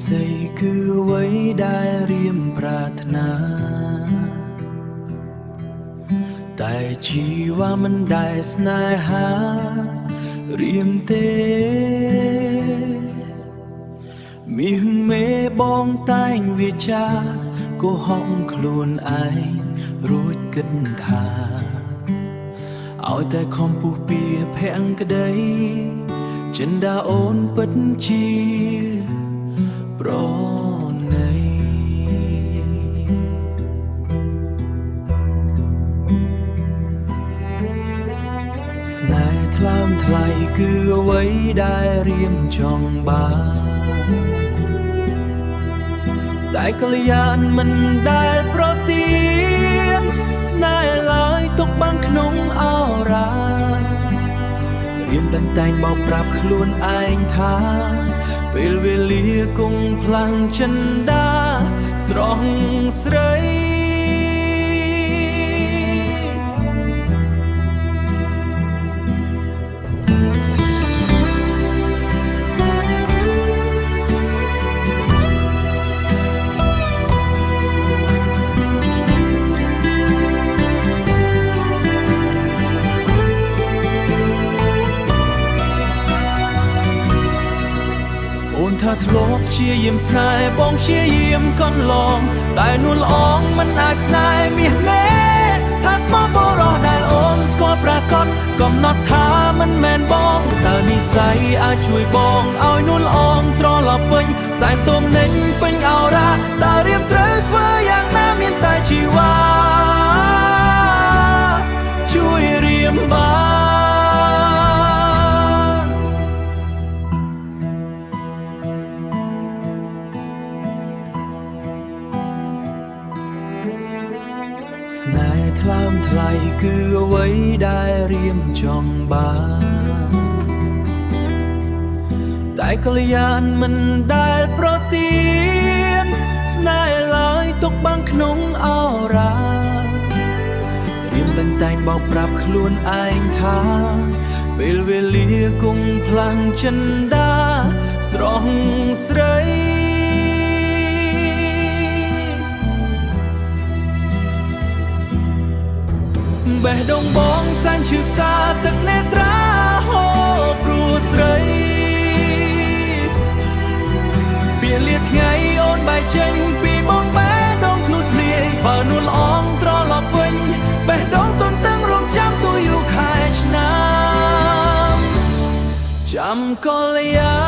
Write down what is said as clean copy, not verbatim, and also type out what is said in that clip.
ស័យគឺអ្វីដែលរៀមប្រាថ្នាតែជីវ៉ាមិនដែលស្នេហារៀមទេមីហឹងមេបងតែងវាចាកុហកខ្លួនឯងរួចគិតថាឲ្យតែខំពុះពៀភក្តីចិនដាអូនពិតជាប្រណីស្នេហ៍ថ្លើមថ្លៃគឺអ្វីដែលរៀមចង់បានតែកល្យានមិនដែលប្រទានស្នេហ៍ឡើយទុកបាំងក្នុងអរ៉ារៀមតែងបោកប្រាប់ខ្លួនឯងថាពេលវេលាគង់ផ្លាំងចិនដាស្រស់ស្រីអូនថាធ្លាប់ព្យាយាមស្នេហ៍បងព្យាយាមកន្លងតែនួនល្អងមិនអាចស្នេហ៍មាសមេថាស្មោះបរោះដែលអូនស្គាល់ប្រកបកំណត់ថាមិនមែនបងតើនិស្ស័យអាចជួយបងឲ្យនួនល្អងត្រឡប់វិញសែនទុំនិញពេញអរ៉ាតើរៀមត្រូវធ្វើយ៉ាងណាមានតែជីវ៉ាជួយរៀមបានស្នេហ៍ថ្លើមថ្លៃគឺអ្វីដែលរៀមចង់បានតែកល្យានមិនដែលប្រទានស្នេហ៍ឡើយទុកបាំងក្នុងអរ៉ារៀមតែងបោកប្រាប់ខ្លួនឯងថាពេលវេលាគង់ផ្លាំងចិនដាស្រស់ស្រីបេះដូងបងសែនឈឺផ្សាទឹកនេត្រាហូរព្រោះស្រីពេលលាថ្ងៃអូនបែកចេញពីបងបេះដូងធ្លុះធ្លាយបើនួនល្អងត្រឡប់វិញបេះដូងទន់តឹងរងចាំទូយូរខែឆ្នាំចាំកល្យា